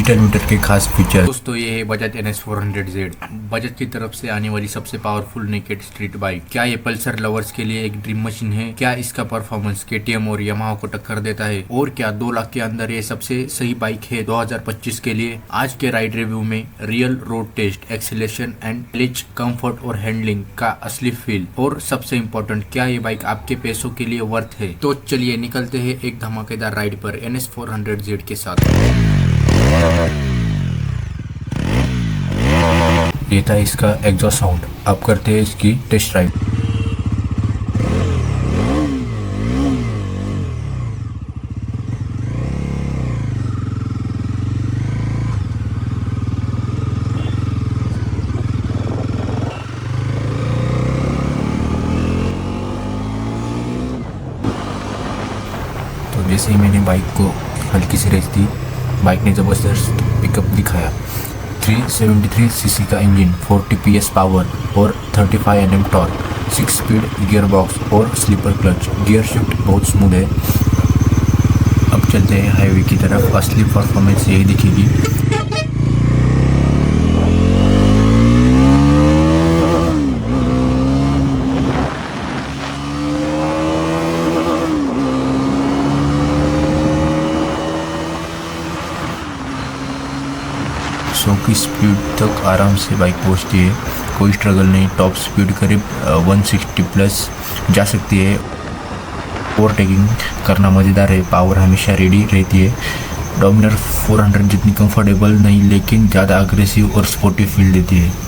Digital meter के खास feature. दोस्तों ये है बजाज NS400Z, बजाज की तरफ से आने वाली सबसे पावरफुल नेकेड स्ट्रीट बाइक। क्या ये पल्सर लवर्स के लिए एक ड्रीम मशीन है? क्या इसका परफॉर्मेंस KTM और यामाहा को टक्कर देता है? और क्या 2 लाख के अंदर ये सबसे सही बाइक है 2025 के लिए? आज के राइड रिव्यू में real road test, acceleration and mileage, comfort और हैंडलिंग का असली फील, और सबसे इम्पोर्टेंट क्या ये बाइक आपके पैसों के लिए वर्थ है? तो चलिए निकलते हैं एक धमाकेदार राइड पर NS400Z के साथ। ये था इसका एग्जॉस्ट साउंड। अब करते हैं इसकी टेस्ट राइड। तो जैसे ही मैंने बाइक को हल्की सी रेस दी, बाइक ने ज़बरदस्त पिकअप दिखाया। 373 सीसी का इंजन, 40 PS पावर और 35 Nm torque, 6 speed gear box और स्लीपर क्लच। गियर शिफ्ट बहुत स्मूथ है। अब चलते हैं हाईवे की तरफ। असली परफॉर्मेंस यही दिखेगी। की स्पीड तक आराम से बाइक पहुंचती है, कोई स्ट्रगल नहीं। टॉप स्पीड करीब 160 प्लस जा सकती है। ओवरटेकिंग करना मज़ेदार है, पावर हमेशा रेडी रहती है। डोमिनर 400 जितनी कंफर्टेबल नहीं, लेकिन ज़्यादा अग्रेसिव और स्पोर्टी फील देती है।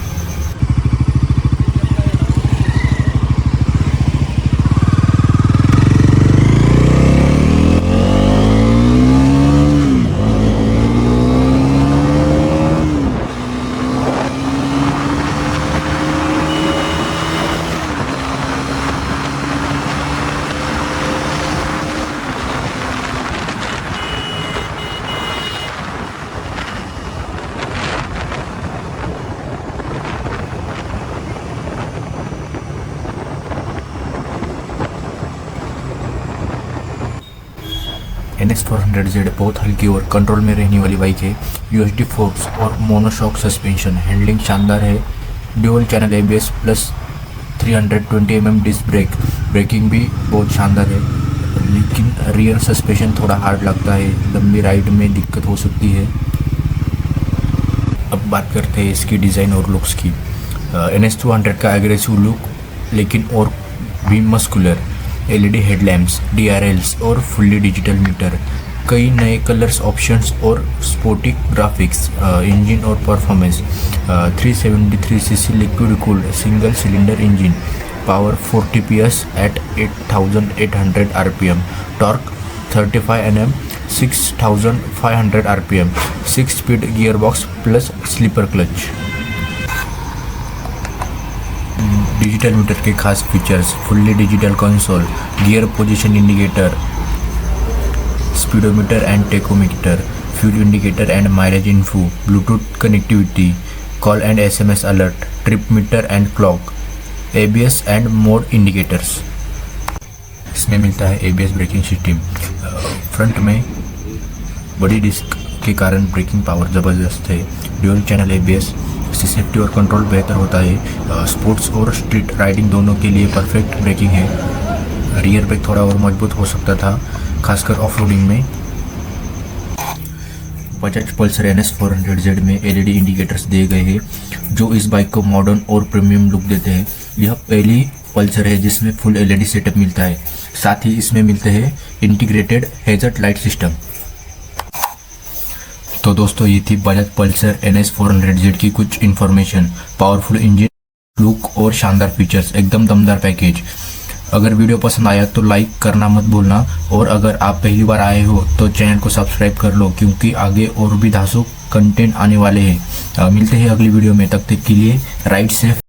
NS400Z बहुत हल्की और कंट्रोल में रहने वाली बाइक है। USD फोर्क्स और मोनोशॉक सस्पेंशन, हैंडलिंग शानदार है। Dual channel ABS plus 320 mm disc brake, braking भी बहुत शानदार है। लेकिन रियर सस्पेंशन थोड़ा हार्ड लगता है, लंबी राइड में दिक्कत हो सकती है। अब बात करते हैं इसकी डिज़ाइन और लुक्स की। NS200 का एग्रेसिव लुक, लेकिन और भी मस्कुलर। LED हेडलैम्प्स, DRLs और फुल्ली डिजिटल मीटर, कई नए कलर्स ऑप्शंस और स्पोर्टी ग्राफिक्स। इंजन और performance, 373 CC liquid cooled single cylinder engine, power 40 PS at 8800 RPM, torque 35 Nm, 6500 RPM, 6 speed gear box plus slipper clutch. Digital meter के खास features, fully digital console, gear position indicator, speedometer and tachometer, fuel indicator and mileage info, Bluetooth connectivity, call and SMS alert, trip meter and clock, ABS and mode indicators. इसमें मिलता है ABS braking system. Front में बड़ी disc के कारण braking power ज़बरदस्त है। Dual channel ABS इससे सेफ्टी और कंट्रोल बेहतर होता है। स्पोर्ट्स और स्ट्रीट राइडिंग दोनों के लिए परफेक्ट ब्रेकिंग है। रियर ब्रेक थोड़ा और मजबूत हो सकता था, खासकर ऑफ रोडिंग में। बजाज पल्सर NS400Z में LED इंडिकेटर्स दिए गए हैं, जो इस बाइक को मॉडर्न और प्रीमियम लुक देते हैं। यह पहली पल्सर है जिसमें फुल LED सेटअप मिलता है। साथ ही इसमें मिलते हैं इंटीग्रेटेड हैज़र्ड लाइट सिस्टम। तो दोस्तों ये थी बजाज पल्सर NS400Z की कुछ इन्फॉर्मेशन। पावरफुल इंजन, लुक और शानदार फीचर्स, एकदम दमदार पैकेज। अगर वीडियो पसंद आया तो लाइक करना मत भूलना, और अगर आप पहली बार आए हो तो चैनल को सब्सक्राइब कर लो, क्योंकि आगे और भी धांसू कंटेंट आने वाले हैं। मिलते हैं अगली वीडियो में, तब तक के लिए राइड सेफ।